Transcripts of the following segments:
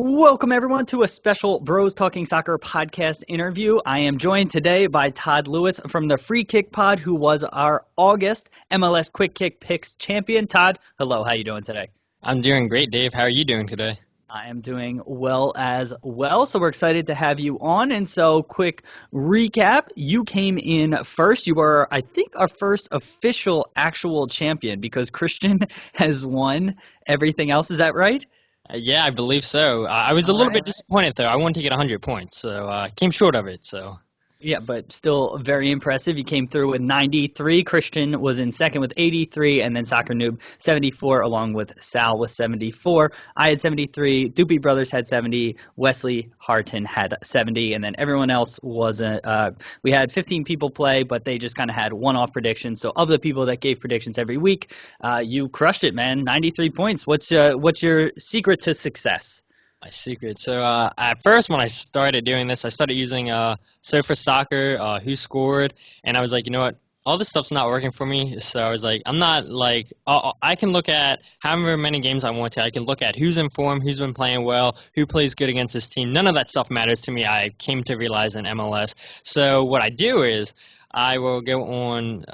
Welcome, everyone, to a special Bros Talking Soccer podcast interview. I am joined today by Todd Lewis from the Free Kick Pod, who was our August MLS Quick Kick Picks champion. Todd, hello. How you doing today? I'm doing great, Dave. How are you doing today? I am doing well as well, so we're excited to have you on. And so, quick recap, you came in first. You were, I think, our first official actual champion because Christian has won everything else. Is that right? Yeah, I believe so. I was a little bit disappointed, though. I wanted to get 100 points, so I came short of it. So. Yeah, but still very impressive. You came through with 93. Christian was in second with 83, and then Soccer Noob 74, along with Sal with 74. I had 73. Doopy Brothers had 70. Wesley Harton had 70, and then everyone else wasn't. We had 15 people play, but they just kind of had one-off predictions. So of the people that gave predictions every week, you crushed it, man. 93 points. What's your secret to success? My secret. So at first, when I started doing this, I started using Sofa Soccer, Who Scored, and I was like, you know what? All this stuff's not working for me. So I was like, I'm not like, I can look at however many games I want to. I can look at who's in form, who's been playing well, who plays good against this team. None of that stuff matters to me. I came to realize in MLS. So what I do is I will go on.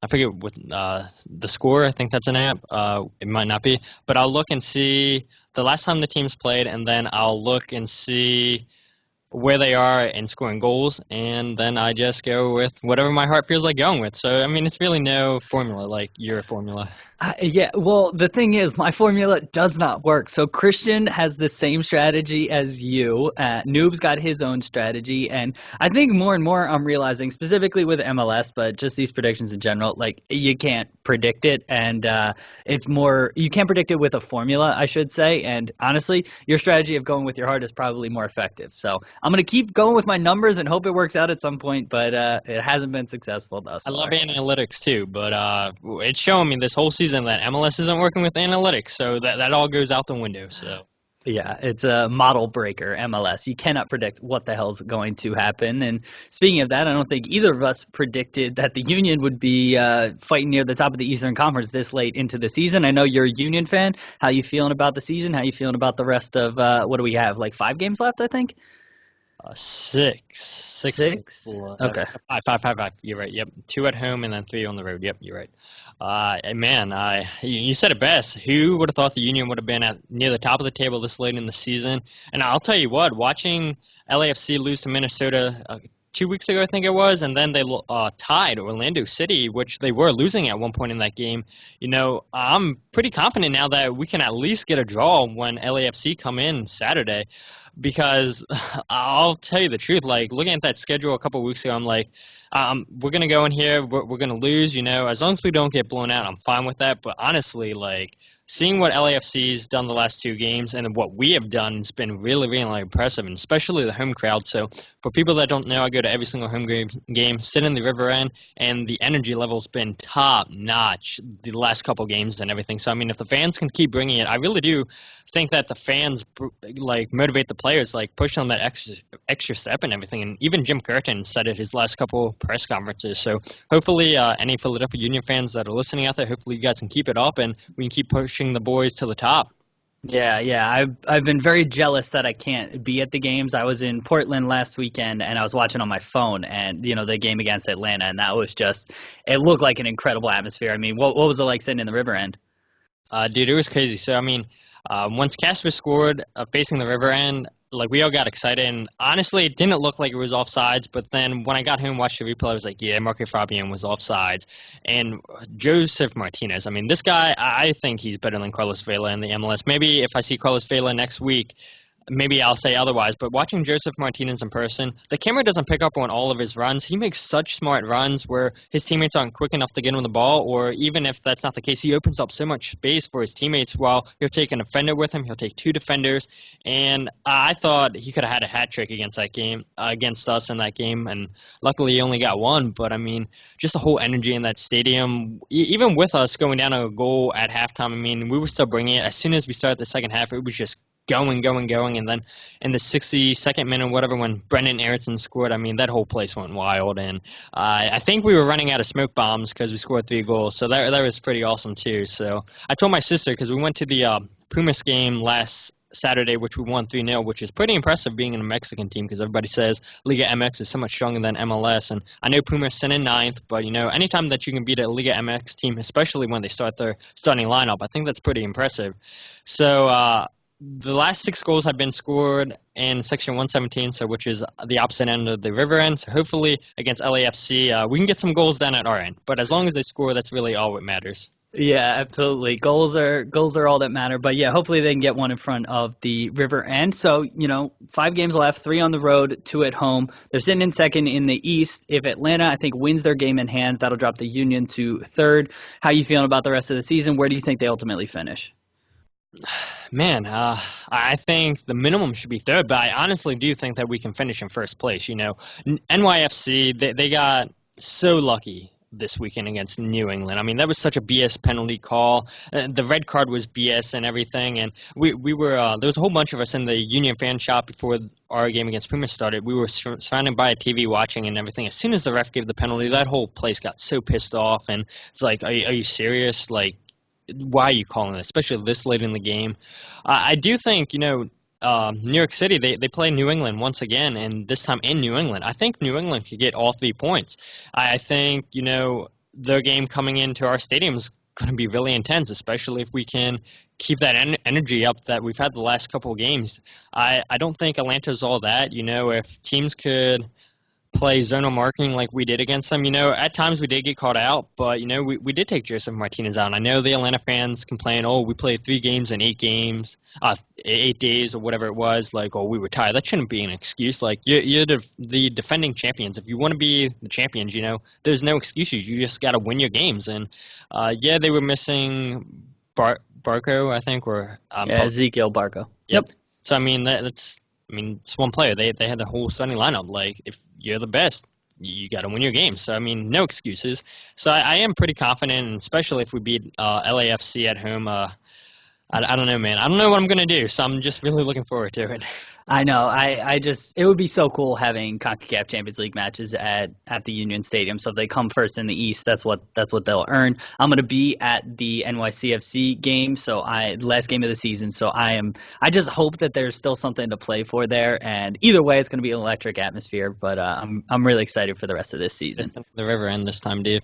I forget what the score. I think that's an app. It might not be, but I'll look and see the last time the teams played, and then I'll look and see where they are in scoring goals, and then I just go with whatever my heart feels like going with. So, I mean, it's really no formula like your formula. Yeah, well, the thing is, my formula does not work. So Christian has the same strategy as you. Noob's got his own strategy. And I think more and more I'm realizing, specifically with MLS, but just these predictions in general, like you can't predict it. And it's more, you can't predict it with a formula, I should say. And honestly, your strategy of going with your heart is probably more effective. So I'm going to keep going with my numbers and hope it works out at some point, but it hasn't been successful thus far. I love analytics too, but it's showing me this whole season that MLS isn't working with analytics, so that all goes out the window. So. Yeah, it's a model breaker, MLS. You cannot predict what the hell's going to happen. And speaking of that, I don't think either of us predicted that the Union would be fighting near the top of the Eastern Conference this late into the season. I know you're a Union fan. How you feeling about the season? How you feeling about the rest of what do we have? Like 5 games left, I think. Six. Okay. Five. You're right. Yep. 2 at home and then 3 on the road. Yep. You're right. Man, you said it best. Who would have thought the Union would have been near the top of the table this late in the season? And I'll tell you what, watching LAFC lose to Minnesota 2 weeks ago, I think it was, and then they tied Orlando City, which they were losing at one point in that game. You know, I'm pretty confident now that we can at least get a draw when LAFC come in Saturday, because I'll tell you the truth, like looking at that schedule a couple of weeks ago, I'm like, we're going to go in here, we're going to lose, you know, as long as we don't get blown out, I'm fine with that. But honestly, like, seeing what LAFC's done the last 2 games and what we have done has been really, really impressive, and especially the home crowd. So for people that don't know, I go to every single home game, sit in the River End, and the energy level's been top-notch the last couple games and everything. So, I mean, if the fans can keep bringing it, I really do think that the fans, like, motivate the players, like, push them that extra step and everything. And even Jim Curtin said it his last couple press conferences. So hopefully any Philadelphia Union fans that are listening out there, hopefully you guys can keep it up and we can keep pushing the boys to the top. Yeah. I've been very jealous that I can't be at the games. I was in Portland last weekend and I was watching on my phone, and you know, the game against Atlanta, and that was just, it looked like an incredible atmosphere. I mean, what was it like sitting in the River End? Dude, it was crazy. So, I mean, once Casper scored facing the River End, like, we all got excited, and honestly, it didn't look like it was offsides, but then when I got home and watched the replay, I was like, yeah, Marco Fabian was offsides. And Joseph Martinez, I mean, this guy, I think he's better than Carlos Vela in the MLS. Maybe if I see Carlos Vela next week, maybe I'll say otherwise, but watching Joseph Martinez in person, the camera doesn't pick up on all of his runs. He makes such smart runs where his teammates aren't quick enough to get him the ball, or even if that's not the case, he opens up so much space for his teammates while he'll take an defender with him. He'll take 2 defenders, and I thought he could have had a hat trick against us in that game, and luckily he only got 1, but I mean, just the whole energy in that stadium, even with us going down a goal at halftime, I mean, we were still bringing it. As soon as we started the second half, it was just going, and then in the 62nd minute, whatever, when Brendan Erickson scored, I mean, that whole place went wild, and I think we were running out of smoke bombs because we scored 3 goals, so that was pretty awesome too. So I told my sister, because we went to the Pumas game last Saturday, which we won 3-0, which is pretty impressive being in a Mexican team because everybody says Liga MX is so much stronger than MLS. And I know Pumas sent in ninth, but anytime that you can beat a Liga MX team, especially when they start their starting lineup, I think that's pretty impressive. So the last 6 goals have been scored in Section 117, so which is the opposite end of the river end. So hopefully against LAFC, we can get some goals done at our end. But as long as they score, that's really all what matters. Yeah, absolutely. Goals are all that matter. But yeah, hopefully they can get one in front of the river end. So, 5 games left, 3 on the road, 2 at home. They're sitting in second in the East. If Atlanta, I think, wins their game in hand, that'll drop the Union to third. How you feeling about the rest of the season? Where do you think they ultimately finish? Man, I think the minimum should be third, but I honestly do think that we can finish in first place. NYFC, they got so lucky this weekend against New England. I mean, that was such a BS penalty call. The red card was BS and everything, and we were there was a whole bunch of us in the Union fan shop before our game against Pumas started. We were surrounded by a TV watching and everything. As soon as the ref gave the penalty, that whole place got so pissed off, and it's like, are you serious? Like, why are you calling it, especially this late in the game? I do think, New York City, they play New England once again, and this time in New England. I think New England could get all 3 points. I think, their game coming into our stadium is going to be really intense, especially if we can keep that energy up that we've had the last couple of games. I don't think Atlanta's all that. If teams could play zonal marking like we did against them. At times we did get caught out, but, we did take Joseph Martinez out. And I know the Atlanta fans complain, oh, we played 3 games in 8 games, 8 days or whatever it was, like, oh, we were tired. That shouldn't be an excuse. Like, you're the defending champions. If you want to be the champions, there's no excuses. You just got to win your games. And, yeah, they were missing Barco, I think, or Ezekiel Barco. Yep. So, that's it's one player. They had the whole starting lineup. Like, if you're the best, you got to win your game. So, no excuses. So, I am pretty confident, and especially if we beat LAFC at home. I don't know, man. I don't know what I'm going to do, so I'm just really looking forward to it. I know. It would be so cool having CONCACAF Champions League matches at the Union Stadium. So if they come first in the East, that's what they'll earn. I'm going to be at the NYCFC game, last game of the season. So I just hope that there's still something to play for there. And either way, it's going to be an electric atmosphere. But I'm really excited for the rest of this season. The river end this time, Dave.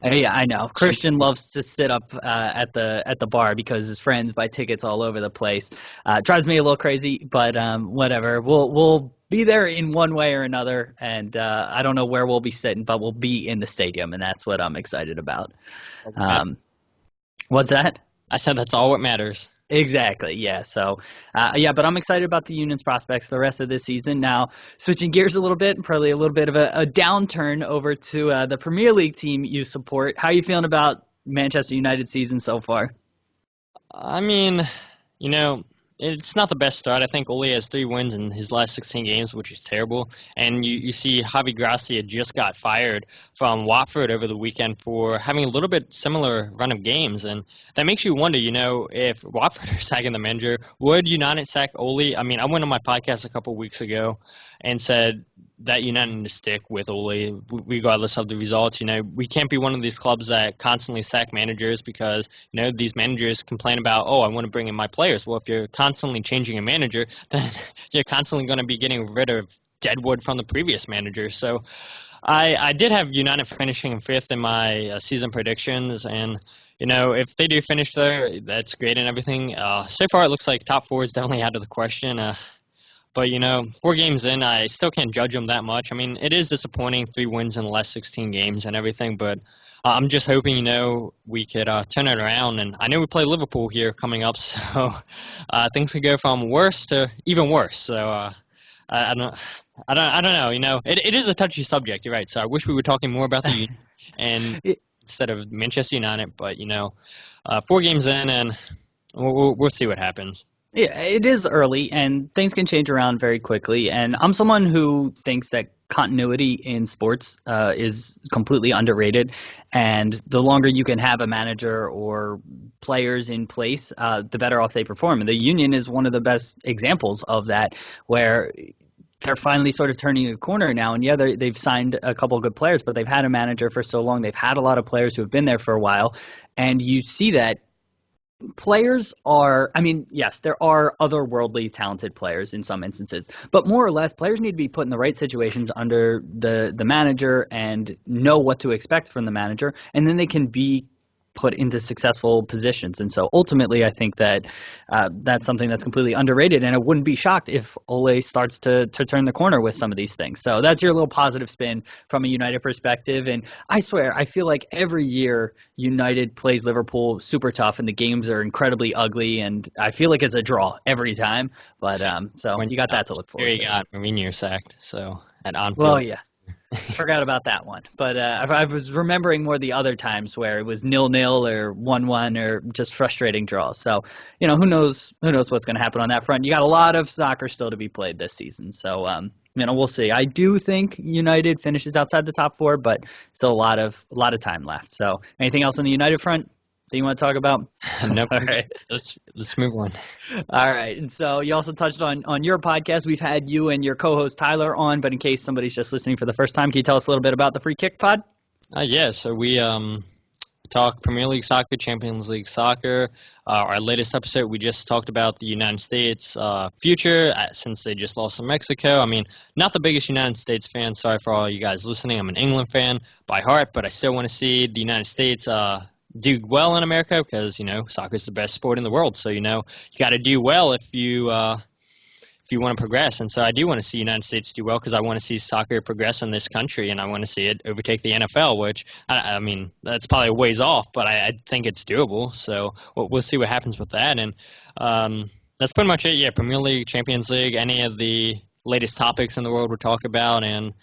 Yeah, I know. Christian loves to sit up at the bar because his friends buy tickets all over the place. Drives me a little crazy, but whatever. We'll be there in one way or another, and I don't know where we'll be sitting, but we'll be in the stadium, and that's what I'm excited about. What's that? I said that's all what matters. Exactly, yeah. So, but I'm excited about the Union's prospects the rest of this season. Now, switching gears a little bit, probably a little bit of a downturn over to the Premier League team you support. How are you feeling about Manchester United's season so far? It's not the best start. I think Ole has 3 wins in his last 16 games, which is terrible. And you see Javi Gracia just got fired from Watford over the weekend for having a little bit similar run of games. And that makes you wonder, if Watford are sacking the manager, would United sack Ole? I went on my podcast a couple weeks ago and said that United need to stick with Ole regardless of the results. We can't be one of these clubs that constantly sack managers because, these managers complain about, oh, I want to bring in my players. Well, if you're constantly changing a manager, then you're constantly going to be getting rid of deadwood from the previous manager. So I did have United finishing 5th in my season predictions, and if they do finish there, that's great and everything. So far, it looks like top 4 is definitely out of the question. But, 4 games in, I still can't judge them that much. It is disappointing, 3 wins in the last 16 games and everything, but I'm just hoping, we could turn it around. And I know we play Liverpool here coming up, so things could go from worse to even worse. So I don't know. It is a touchy subject, you're right. So I wish we were talking more about the Union and instead of Manchester United. But, 4 games in, and we'll see what happens. Yeah, it is early, and things can change around very quickly. And I'm someone who thinks that continuity in sports is completely underrated. And the longer you can have a manager or players in place, the better off they perform. And the Union is one of the best examples of that, where they're finally sort of turning a corner now. And yeah, they've signed a couple of good players, but they've had a manager for so long. They've had a lot of players who have been there for a while. And you see that players are, I mean, yes, there are otherworldly talented players in some instances, but more or less, players need to be put in the right situations under the manager and know what to expect from the manager, and then they can be put into successful positions. And so ultimately, I think that that's something that's completely underrated, and I wouldn't be shocked if Ole starts to turn the corner with some of these things. So that's your little positive spin from a United perspective. And I swear, I feel like every year United plays Liverpool super tough, and the games are incredibly ugly, and I feel like it's a draw every time. But so When you got that to look here forward you to. got Mourinho sacked, so at Well, Anfield. yeah. Forgot about that one, but I was remembering more the other times where it was 0-0 or 1-1 or just frustrating draws. So, who knows what's going to happen on that front. You got a lot of soccer still to be played this season, so we'll see. I do think United finishes outside the top four, but still a lot of time left. So, anything else on the United front that you want to talk about? Nope. All right. Let's move on. All right. And so you also touched on your podcast. We've had you and your co-host Tyler on, but in case somebody's just listening for the first time, can you tell us a little bit about the Free Kick Pod? Yeah, so we talk Premier League soccer, Champions League soccer. Our latest episode, we just talked about the United States future since they just lost to Mexico. I mean, not the biggest United States fan. Sorry for all you guys listening. I'm an England fan by heart, but I still want to see the United States do well in America because, soccer is the best sport in the world. So, you got to do well if you want to progress. And so I do want to see the United States do well because I want to see soccer progress in this country, and I want to see it overtake the NFL, which, I mean, that's probably a ways off, but I think it's doable. So we'll see what happens with that. And that's pretty much it. Yeah, Premier League, Champions League, any of the latest topics in the world we'll talk about. And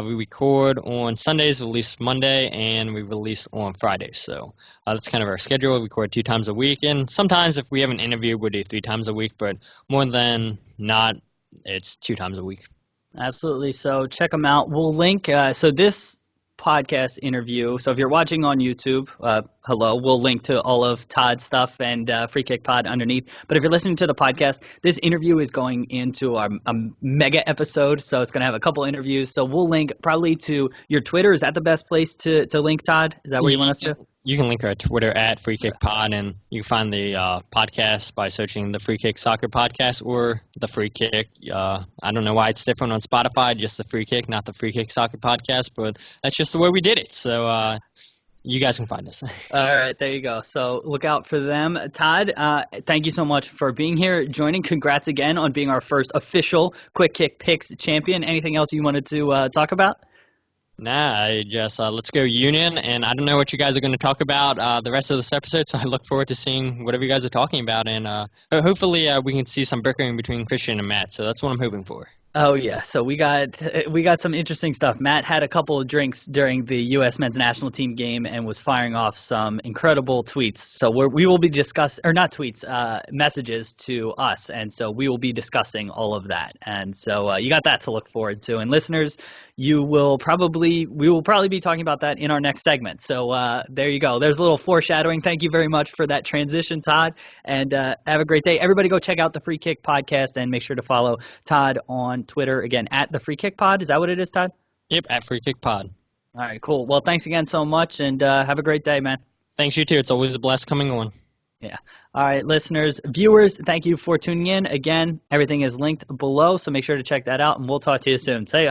we record on Sundays, release Monday, and we release on Fridays. So that's kind of our schedule. We record 2 times a week, and sometimes if we have an interview, we'll do 3 times a week, but more than not, it's 2 times a week. Absolutely. So check them out. We'll link. So this podcast interview. So if you're watching on YouTube, hello, we'll link to all of Todd's stuff and Free Kick Pod underneath. But if you're listening to the podcast, this interview is going into a mega episode. So it's going to have a couple interviews. So we'll link probably to your Twitter. Is that the best place to link, Todd? Is that where you want us to? You can link our Twitter at Free Kick Pod, and you can find the podcast by searching the Free Kick Soccer Podcast or the Free Kick. I don't know why it's different on Spotify, just the Free Kick, not the Free Kick Soccer Podcast, but that's just the way we did it. So you guys can find us. All right, there you go. So look out for them. Todd, thank you so much for being here, joining. Congrats again on being our first official Quick Kick Picks champion. Anything else you wanted to talk about? Nah, I just let's go Union, and I don't know what you guys are going to talk about the rest of this episode, so I look forward to seeing whatever you guys are talking about, and hopefully we can see some bickering between Christian and Matt, so that's what I'm hoping for. Oh yeah, so we got some interesting stuff. Matt had a couple of drinks during the U.S. men's national team game and was firing off some incredible tweets. So we will be messages to us, and so we will be discussing all of that. And so you got that to look forward to. And listeners, we will probably be talking about that in our next segment. So there you go. There's a little foreshadowing. Thank you very much for that transition, Todd. And have a great day. Everybody go check out the Free Kick Podcast and make sure to follow Todd on Twitter, again, at the Free Kick Pod. Is that what it is, Todd? Yep, at Free Kick Pod. All right, cool. Well, thanks again so much, and have a great day, man. Thanks, you too. It's always a blast coming on. Yeah. All right, listeners, viewers, thank you for tuning in. Again, everything is linked below, so make sure to check that out, and we'll talk to you soon. See ya.